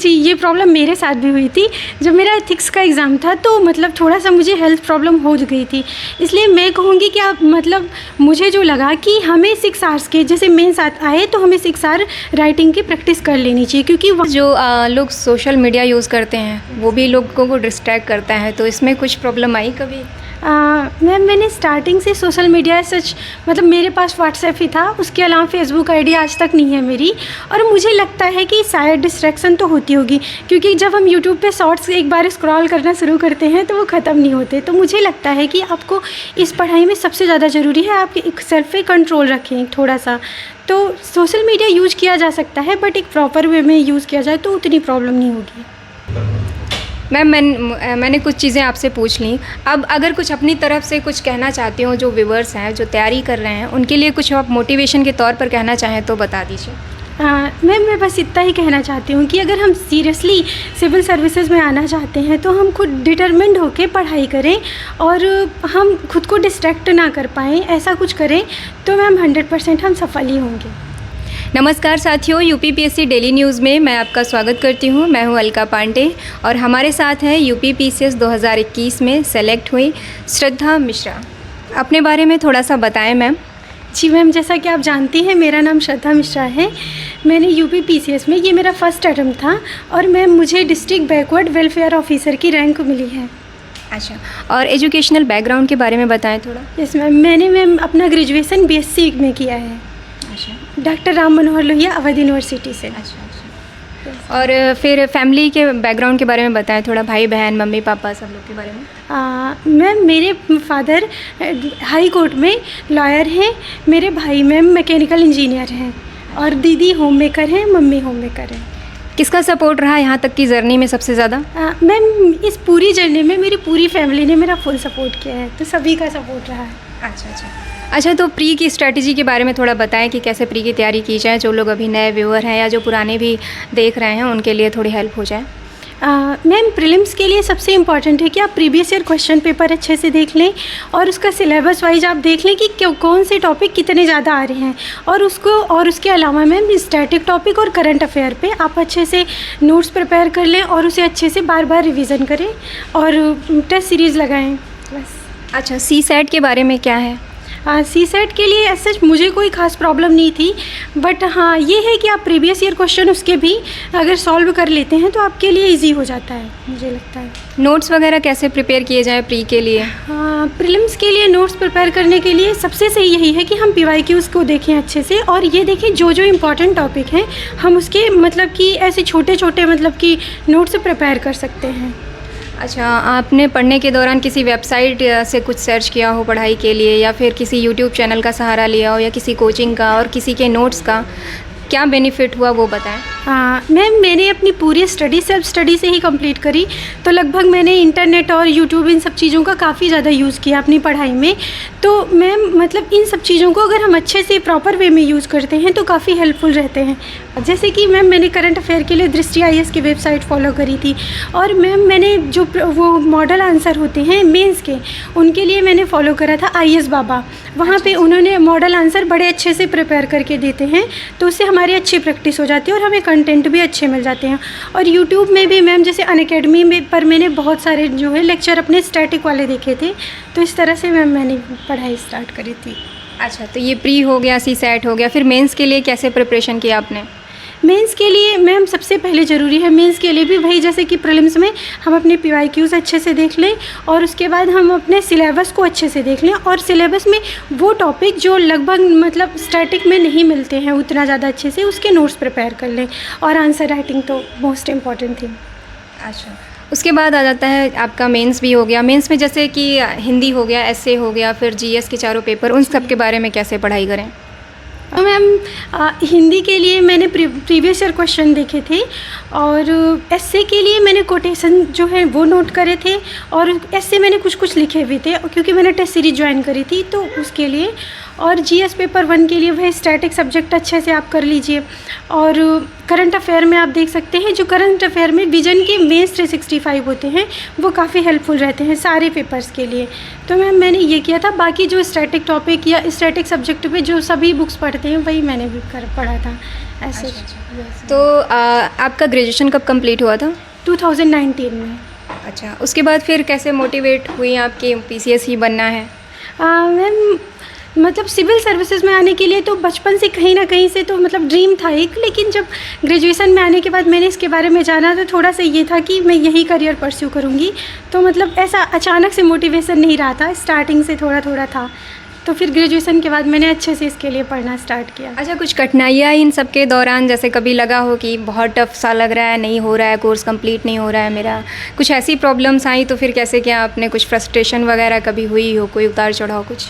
ये प्रॉब्लम मेरे साथ भी हुई थी। जब मेरा एथिक्स का एग्ज़ाम था तो मतलब थोड़ा सा मुझे हेल्थ प्रॉब्लम हो गई थी। इसलिए मैं कहूँगी कि आप मतलब मुझे जो लगा कि हमें 6 आवर्स के जैसे मेंस आए तो हमें 6 आवर राइटिंग की प्रैक्टिस कर लेनी चाहिए, क्योंकि जो लोग सोशल मीडिया यूज़ करते हैं वो भी लोगों को डिस्ट्रैक्ट करता है, तो इसमें कुछ प्रॉब्लम आई कभी? मैम मैंने स्टार्टिंग से सोशल मीडिया सच मतलब मेरे पास व्हाट्सएप ही था, उसके अलावा फेसबुक आईडी आज तक नहीं है मेरी। और मुझे लगता है कि शायद डिस्ट्रैक्शन तो होती होगी, क्योंकि जब हम यूट्यूब पे शॉर्ट्स एक बार स्क्रॉल करना शुरू करते हैं तो वो ख़त्म नहीं होते। तो मुझे लगता है कि आपको इस पढ़ाई में सबसे ज़्यादा ज़रूरी है आप एक सेल्फ पे कंट्रोल रखें थोड़ा सा। तो सोशल मीडिया यूज़ किया जा सकता है, बट एक प्रॉपर वे में यूज़ किया जाए तो उतनी प्रॉब्लम नहीं होगी। मैम मैंने कुछ चीज़ें आपसे पूछ ली। अब अगर कुछ अपनी तरफ से कुछ कहना चाहती हूँ, जो व्यूअर्स हैं जो तैयारी कर रहे हैं, उनके लिए कुछ आप मोटिवेशन के तौर पर कहना चाहें तो बता दीजिए। मैम मैं बस इतना ही कहना चाहती हूँ कि अगर हम सीरियसली सिविल सर्विसेज में आना चाहते हैं तो हम खुद डिटरमिन्ड होकर पढ़ाई करें और हम खुद को डिस्ट्रैक्ट ना कर पाएँ, ऐसा कुछ करें तो मैम 100% हम सफल ही होंगे। नमस्कार साथियों, यूपीपीएससी डेली न्यूज़ में मैं आपका स्वागत करती हूं। मैं हूं अलका पांडे और हमारे साथ हैं यूपीपीसीएस 2021 में सेलेक्ट हुई श्रद्धा मिश्रा। अपने बारे में थोड़ा सा बताएं मैम। जी मैम, जैसा कि आप जानती हैं मेरा नाम श्रद्धा मिश्रा है। मैंने यूपीपीसीएस में ये मेरा फर्स्ट अटेम्प्ट था और मैम मुझे डिस्ट्रिक्ट बैकवर्ड वेलफेयर ऑफिसर की रैंक मिली है। अच्छा, और एजुकेशनल बैकग्राउंड के बारे में बताएं थोड़ा। यस मैम, मैंने मैम अपना ग्रेजुएसन बीएससी में किया है। अच्छा, डॉक्टर राम मनोहर लोहिया अवध यूनिवर्सिटी से। अच्छा। और फिर फैमिली के बैकग्राउंड के बारे में बताएं थोड़ा, भाई बहन मम्मी पापा सब लोग के बारे में। मैम मेरे फादर हाई कोर्ट में लॉयर हैं, मेरे भाई मैम मैकेनिकल इंजीनियर हैं और दीदी होम मेकर हैं, मम्मी होम मेकर हैं। किसका सपोर्ट रहा यहाँ तक की जर्नी में सबसे ज़्यादा? मैम इस पूरी जर्नी में मेरी पूरी फैमिली ने मेरा फुल सपोर्ट किया है, तो सभी का सपोर्ट रहा है। अच्छा, तो प्री की स्ट्रैटेजी के बारे में थोड़ा बताएं कि कैसे प्री की तैयारी की जाए, जो लोग अभी नए व्यूअर हैं या जो पुराने भी देख रहे हैं उनके लिए थोड़ी हेल्प हो जाए। मैम प्रीलिम्स के लिए सबसे इम्पॉर्टेंट है कि आप प्रीवियस ईयर क्वेश्चन पेपर अच्छे से देख लें और उसका सिलेबस वाइज आप देख लें कि कौन से टॉपिक कितने ज़्यादा आ रहे हैं, और उसके अलावा मैम स्टैटिक टॉपिक और करंट अफेयर पे आप अच्छे से नोट्स प्रिपेयर कर लें और उसे अच्छे से बार बार रिवीजन करें और टेस्ट सीरीज़ लगाएं बस। अच्छा, सी सेट के बारे में क्या है? सी सेट के लिए ऐसा मुझे कोई ख़ास प्रॉब्लम नहीं थी, बट हाँ ये है कि आप प्रीवियस ईयर क्वेश्चन उसके भी अगर सॉल्व कर लेते हैं तो आपके लिए इजी हो जाता है, मुझे लगता है। नोट्स वगैरह कैसे प्रिपेयर किए जाए प्री के लिए? हाँ, प्रीलिम्स के लिए नोट्स प्रिपेयर करने के लिए सबसे सही यही है कि हम PYQs को देखें अच्छे से और ये देखें जो इम्पॉर्टेंट टॉपिक हैं हम उसके मतलब कि ऐसे छोटे छोटे मतलब कि नोट्स प्रिपेयर कर सकते हैं। अच्छा, आपने पढ़ने के दौरान किसी वेबसाइट से कुछ सर्च किया हो पढ़ाई के लिए, या फिर किसी यूट्यूब चैनल का सहारा लिया हो, या किसी कोचिंग का, और किसी के नोट्स का क्या बेनिफिट हुआ वो बताएं। हाँ मैम, मैंने अपनी पूरी स्टडी सेल्फ स्टडी से ही कंप्लीट करी, तो लगभग मैंने इंटरनेट और यूट्यूब इन सब चीज़ों का काफ़ी ज़्यादा यूज़ किया अपनी पढ़ाई में। तो मैम मतलब इन सब चीज़ों को अगर हम अच्छे से प्रॉपर वे में यूज़ करते हैं तो काफ़ी हेल्पफुल रहते हैं। जैसे कि मैम मैंने करंट अफेयर के लिए दृष्टि IAS की वेबसाइट फॉलो करी थी, और मैम मैंने जो वो मॉडल आंसर होते हैं मेंस के उनके लिए मैंने फॉलो करा था IAS बाबा। वहाँ पे उन्होंने मॉडल आंसर बड़े अच्छे से प्रिपेयर करके देते हैं, तो उससे हमारी अच्छी प्रैक्टिस हो जाती है और हमें कंटेंट भी अच्छे मिल जाते हैं। और यूट्यूब में भी मैम जैसे अनअकैडमी में पर मैंने बहुत सारे जो है लेक्चर अपने स्टैटिक वाले देखे थे, तो इस तरह से मैम मैंने पढ़ाई स्टार्ट करी थी। अच्छा, तो ये प्री हो गया, सी सेट हो गया, फिर मेंस के लिए कैसे प्रिपरेशन किया आपने? मेंस के लिए मैम सबसे पहले ज़रूरी है मेंस के लिए भी वही, जैसे कि प्रीलिम्स में हम अपने PYQs अच्छे से देख लें और उसके बाद हम अपने सिलेबस को अच्छे से देख लें, और सिलेबस में वो टॉपिक जो लगभग मतलब स्टैटिक में नहीं मिलते हैं उतना ज़्यादा अच्छे से उसके नोट्स प्रिपेयर कर लें, और आंसर राइटिंग तो मोस्ट इम्पॉर्टेंट थी। अच्छा, उसके बाद आ जाता है आपका मेंस भी हो गया। मेंस में जैसे कि हिंदी हो गया, एसए हो गया, फिर GS के चारों पेपर, उन सब के बारे में कैसे पढ़ाई करें? मैम हिंदी के लिए मैंने प्रीवियस ईयर क्वेश्चन देखे थे, और एसए के लिए मैंने कोटेशन जो है वो नोट करे थे, और एसए मैंने कुछ लिखे भी थे क्योंकि मैंने टेस्ट सीरीज ज्वाइन करी थी तो उसके लिए। और GS पेपर 1 के लिए वह स्टैटिक सब्जेक्ट अच्छे से आप कर लीजिए। और करंट अफेयर में आप देख सकते हैं जो करंट अफेयर में विजन के मेंस 365 होते हैं वो काफ़ी हेल्पफुल रहते हैं सारे पेपर्स के लिए। तो मैम मैंने ये किया था। बाकी जो स्टैटिक टॉपिक या स्टैटिक सब्जेक्ट पे जो सभी बुक्स पढ़ते पढ़ाते हैं वही मैंने भी पढ़ा था ऐसे। तो आपका ग्रेजुएशन कब कंप्लीट हुआ था? 2019 में। अच्छा, उसके बाद फिर कैसे मोटिवेट हुई आपकी पीसीएस ही बनना है? मैम मतलब सिविल सर्विसेज में आने के लिए तो बचपन से कहीं ना कहीं से तो मतलब ड्रीम था एक, लेकिन जब ग्रेजुएशन में आने के बाद मैंने इसके बारे में जाना तो थोड़ा सा ये था कि मैं यही करियर परस्यू करूँगी। तो मतलब ऐसा अचानक से मोटिवेशन नहीं रहा था, स्टार्टिंग से थोड़ा थोड़ा था। तो फिर ग्रेजुएशन के बाद मैंने अच्छे से इसके लिए पढ़ना स्टार्ट किया। अच्छा, कुछ कठिनाइयाँ इन सब के दौरान, जैसे कभी लगा हो कि बहुत टफ सा लग रहा है, नहीं हो रहा है, कोर्स कंप्लीट नहीं हो रहा है मेरा, कुछ ऐसी प्रॉब्लम्स आई तो फिर कैसे क्या आपने, कुछ फ्रस्ट्रेशन वगैरह कभी हुई हो, कोई उतार चढ़ाव कुछ?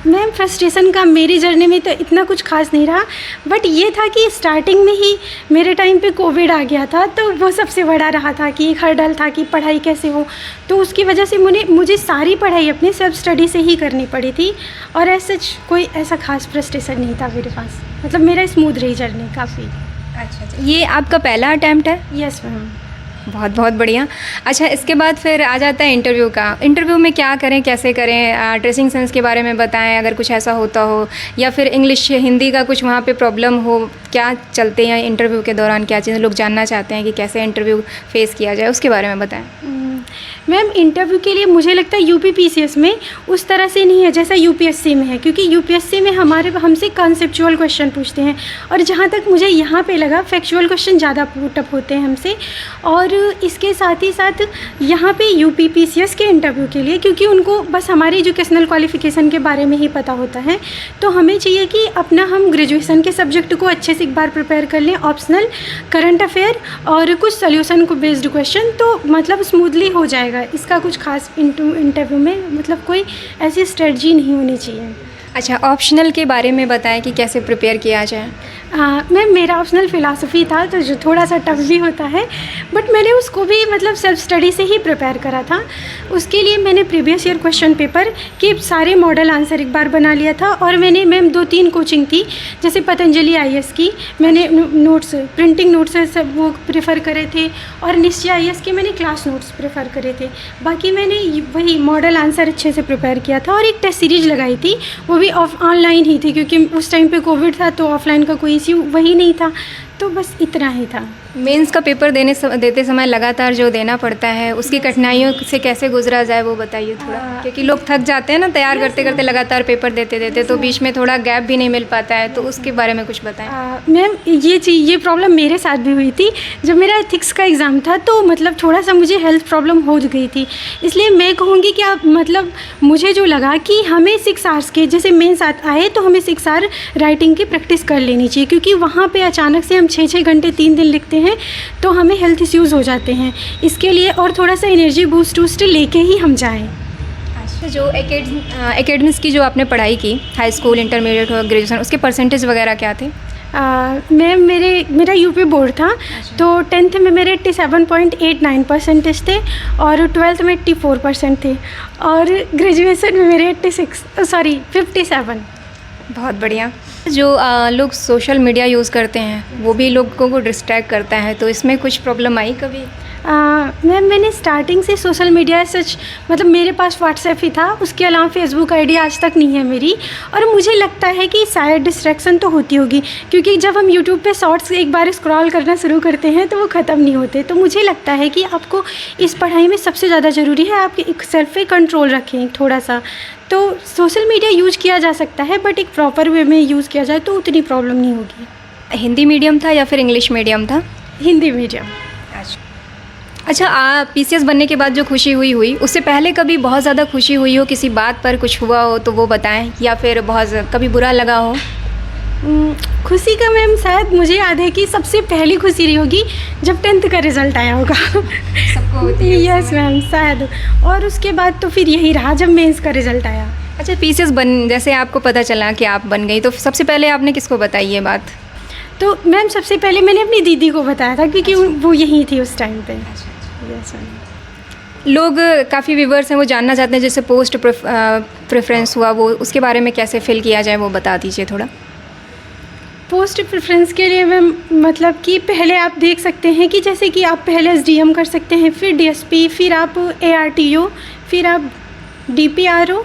मैम फ्रस्ट्रेशन का मेरी जर्नी में तो इतना कुछ खास नहीं रहा, बट ये था कि स्टार्टिंग में ही मेरे टाइम पे कोविड आ गया था, तो वो सबसे बड़ा रहा था कि एक हर्डल था कि पढ़ाई कैसे हो। तो उसकी वजह से मुझे सारी पढ़ाई अपने सेल्फ स्टडी से ही करनी पड़ी थी, और ऐसा कोई ऐसा खास फ्रस्ट्रेशन नहीं था मेरे पास। मतलब मेरा स्मूथ रही जर्नी काफ़ी। अच्छा, ये आपका पहला अटैम्प्ट है? Yes ma'am. बहुत बहुत बढ़िया। अच्छा, इसके बाद फिर आ जाता है इंटरव्यू का। इंटरव्यू में क्या करें, कैसे करें, ड्रेसिंग सेंस के बारे में बताएं अगर कुछ ऐसा होता हो, या फिर इंग्लिश हिंदी का कुछ वहाँ पे प्रॉब्लम हो, क्या चलते हैं इंटरव्यू के दौरान, क्या चीज़ें लोग जानना चाहते हैं कि कैसे इंटरव्यू फेस किया जाए, उसके बारे में बताएं। मैम इंटरव्यू के लिए मुझे लगता है यूपीपीसीएस में उस तरह से नहीं है जैसा यूपीएससी में है, क्योंकि यूपीएससी में हमसे कॉन्सेप्चुअल क्वेश्चन पूछते हैं, और जहाँ तक मुझे यहाँ पे लगा फैक्चुअल क्वेश्चन ज़्यादा पुटअप होते हैं हमसे। और इसके साथ ही साथ यहाँ पे यूपीपीसीएस के इंटरव्यू के लिए, क्योंकि उनको बस हमारे एजुकेशनल क्वालिफिकेशन के बारे में ही पता होता है, तो हमें चाहिए कि अपना हम ग्रेजुएशन के सब्जेक्ट को अच्छे से एक बार प्रिपेयर कर लें, ऑप्शनल, करंट अफेयर और कुछ सोल्यूशन को बेस्ड क्वेश्चन, तो मतलब स्मूथली हो जाएगा। इसका कुछ खास इंटरव्यू में मतलब कोई ऐसी स्ट्रेटजी नहीं होनी चाहिए। अच्छा, ऑप्शनल के बारे में बताएं कि कैसे प्रिपेयर किया जाए। मैम मेरा ऑप्शनल फ़िलासफ़ी था, तो जो थोड़ा सा टफ भी होता है, बट मैंने उसको भी मतलब सेल्फ स्टडी से ही प्रिपेयर करा था। उसके लिए मैंने प्रीवियस ईयर क्वेश्चन पेपर के सारे मॉडल आंसर एक बार बना लिया था, और मैंने मैम 2-3 कोचिंग थी, जैसे पतंजलि IAS की मैंने नोट्स, प्रिंटिंग नोट्स सब वो प्रेफर करे थे, और निश्चय IAS के मैंने क्लास नोट्स प्रेफर करे थे। बाकी मैंने वही मॉडल आंसर अच्छे से प्रिपेयर किया था, और एक टेस्ट सीरीज लगाई थी, वो भी ऑनलाइन ही थी, क्योंकि उस टाइम पे कोविड था, तो ऑफलाइन का कोई इश्यू वही नहीं था, तो बस इतना ही था। मेंस का पेपर देते समय लगातार जो देना पड़ता है, उसकी कठिनाइयों से कैसे गुजरा जाए वो बताइए थोड़ा, क्योंकि लोग थक जाते हैं ना तैयार करते करते, लगातार पेपर देते तो बीच में थोड़ा गैप भी नहीं मिल पाता है, तो उसके बारे में कुछ बताएं। मैम ये प्रॉब्लम मेरे साथ भी हुई थी। जब मेरा एथिक्स का एग्ज़ाम था, तो मतलब थोड़ा सा मुझे हेल्थ प्रॉब्लम हो गई थी, इसलिए मैं कहूँगी कि आप मतलब मुझे जो लगा कि हमें 6 आवर्स के जैसे मेंस आए, तो हमें 6 आवर राइटिंग की प्रैक्टिस कर लेनी चाहिए, क्योंकि वहाँ पर अचानक से हम 6-6 घंटे 3 दिन लिखते हैं, तो हमें हेल्थ इश्यूज़ हो जाते हैं। इसके लिए और थोड़ा सा एनर्जी बूस्ट लेके ही हम जाएं। अच्छा, जो एकेडमिक्स की जो आपने पढ़ाई की, हाई स्कूल, इंटरमीडिएट और ग्रेजुएशन, उसके परसेंटेज वगैरह क्या थे? मैम मेरा यूपी बोर्ड था। तो 10th में मेरे 87.89 परसेंटेज थे, और 12th में 84% थे, और ग्रेजुएशन में मेरे 57। बहुत बढ़िया। जो लोग सोशल मीडिया यूज़ करते हैं, वो भी लोगों को डिस्ट्रैक्ट करता है, तो इसमें कुछ प्रॉब्लम आई कभी? मैम मैंने स्टार्टिंग से सोशल मीडिया सच मतलब मेरे पास व्हाट्सएप ही था, उसके अलावा फेसबुक आईडी आज तक नहीं है मेरी, और मुझे लगता है कि शायद डिस्ट्रैक्शन तो होती होगी, क्योंकि जब हम यूट्यूब पे शॉर्ट्स एक बार स्क्रॉल करना शुरू करते हैं तो वो ख़त्म नहीं होते। तो मुझे लगता है कि आपको इस पढ़ाई में सबसे ज़्यादा ज़रूरी है आप एक सेल्फ पे कंट्रोल रखें थोड़ा सा। तो सोशल मीडिया यूज किया जा सकता है, बट एक प्रॉपर वे में यूज़ किया जाए तो उतनी प्रॉब्लम नहीं होगी। हिंदी मीडियम था या फिर इंग्लिश मीडियम था? हिंदी मीडियम। अच्छा, पीसीएस बनने के बाद जो खुशी हुई, उससे पहले कभी बहुत ज़्यादा खुशी हुई हो, किसी बात पर कुछ हुआ हो तो वो बताएं, या फिर बहुत कभी बुरा लगा हो? खुशी का मैम शायद मुझे याद है कि सबसे पहली खुशी रही होगी जब 10th का रिज़ल्ट आया होगा। सबको होती है। यस मैम शायद, और उसके बाद तो फिर यही रहा जब मेंस का रिज़ल्ट आया। अच्छा, पीसीएस जैसे आपको पता चला कि आप बन गई, तो सबसे पहले आपने किसको बताई ये बात? तो मैम सबसे पहले मैंने अपनी दीदी को बताया था, क्योंकि वो यहीं थी उस टाइम पे। Yes ma'am. लोग काफ़ी व्यूवर्स हैं, वो जानना चाहते हैं जैसे पोस्ट प्रेफरेंस हुआ, वो उसके बारे में कैसे फिल किया जाए वो बता दीजिए थोड़ा। पोस्ट प्रेफरेंस के लिए मैम मतलब कि पहले आप देख सकते हैं कि जैसे कि आप पहले SDM कर सकते हैं, फिर DSP, फिर आप ARTO, फिर आप DPRO,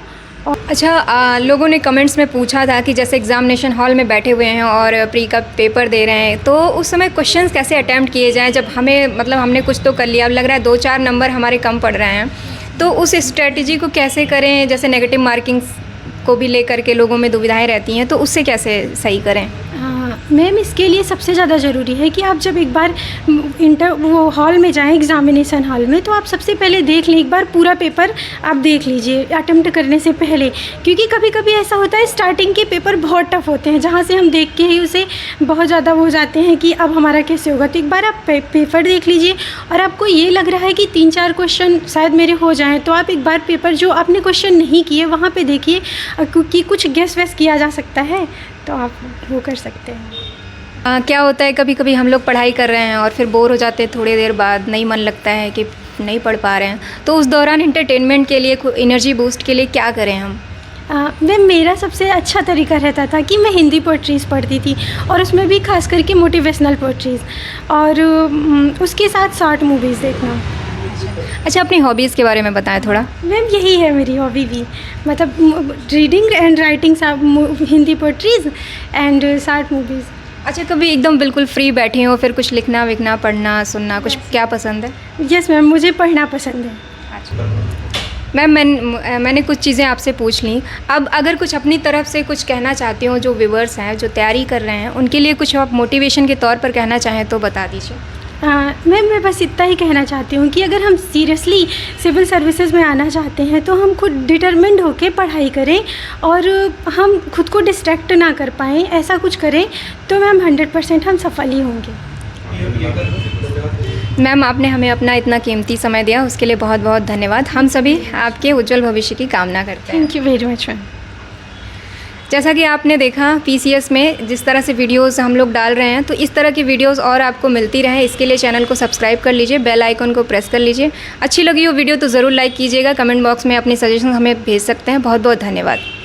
अच्छा, लोगों ने कमेंट्स में पूछा था कि जैसे एग्ज़ामिनेशन हॉल में बैठे हुए हैं और प्री का पेपर दे रहे हैं, तो उस समय क्वेश्चंस कैसे अटैम्प्ट किए जाएं जब हमें मतलब हमने कुछ तो कर लिया, अब लग रहा है 2-4 नंबर हमारे कम पड़ रहे हैं, तो उस स्ट्रेटजी को कैसे करें? जैसे नेगेटिव मार्किंग्स को भी लेकर के लोगों में दुविधाएं रहती हैं, तो उससे कैसे सही करें? मैम, इसके लिए सबसे ज़्यादा ज़रूरी है कि आप जब एक बार वो हॉल में जाएं, एग्ज़ामिनेशन हॉल में, तो आप सबसे पहले देख लें, एक बार पूरा पेपर आप देख लीजिए अटेम्प्ट करने से पहले, क्योंकि कभी कभी ऐसा होता है स्टार्टिंग के पेपर बहुत टफ होते हैं, जहाँ से हम देख के ही उसे बहुत ज़्यादा वो जाते हैं कि अब हमारा कैसे होगा। तो एक बार आप पेपर देख लीजिए और आपको ये लग रहा है कि 3-4 क्वेश्चन शायद मेरे हो जाएँ, तो आप एक बार पेपर जो आपने क्वेश्चन नहीं किए वहाँ पर देखिए, क्योंकि कुछ गेस वेस किया जा सकता है, तो आप वो कर सकते हैं। क्या होता है कभी कभी हम लोग पढ़ाई कर रहे हैं और फिर बोर हो जाते हैं, थोड़ी देर बाद नहीं मन लगता है कि नहीं पढ़ पा रहे हैं, तो उस दौरान एंटरटेनमेंट के लिए, एनर्जी बूस्ट के लिए क्या करें हम? मेरा सबसे अच्छा तरीका रहता था कि मैं हिंदी पोएट्रीज़ पढ़ती थी, और उसमें भी खास करके मोटिवेशनल पोएट्रीज़, और उसके साथ शॉर्ट मूवीज़ देखना। अच्छा, अपनी हॉबीज़ के बारे में बताएं थोड़ा। मैम, यही है मेरी हॉबी भी, मतलब reading and writing, Hindi poetries and short movies. अच्छा, कभी एकदम बिल्कुल फ्री बैठी हो, फिर कुछ लिखना विखना, पढ़ना, सुनना, कुछ क्या पसंद है? यस मैम, मुझे पढ़ना पसंद है। अच्छा मैम, मैंने कुछ चीज़ें आपसे पूछ ली। अब अगर कुछ अपनी तरफ से कुछ कहना चाहती हूँ, जो व्यूअर्स हैं, जो तैयारी कर रहे हैं, उनके लिए कुछ आप मोटिवेशन के तौर पर कहना चाहें तो बता दीजिए। मैं बस इतना ही कहना चाहती हूँ कि अगर हम सीरियसली सिविल सर्विसेज में आना चाहते हैं तो हम खुद डिटरमिन्ड होकर पढ़ाई करें, और हम खुद को डिस्ट्रैक्ट ना कर पाएँ, ऐसा कुछ करें तो मैम 100% हम सफल ही होंगे। मैम, आपने हमें अपना इतना कीमती समय दिया, उसके लिए बहुत बहुत धन्यवाद। हम सभी आपके उज्जवल भविष्य की कामना करते हैं। Thank you very much ma'am. जैसा कि आपने देखा, पीसीएस में जिस तरह से वीडियोस हम लोग डाल रहे हैं, तो इस तरह की वीडियोस और आपको मिलती रहे, इसके लिए चैनल को सब्सक्राइब कर लीजिए, बेल आइकन को प्रेस कर लीजिए। अच्छी लगी वो वीडियो तो ज़रूर लाइक कीजिएगा, कमेंट बॉक्स में अपनी सजेशन हमें भेज सकते हैं। बहुत बहुत धन्यवाद।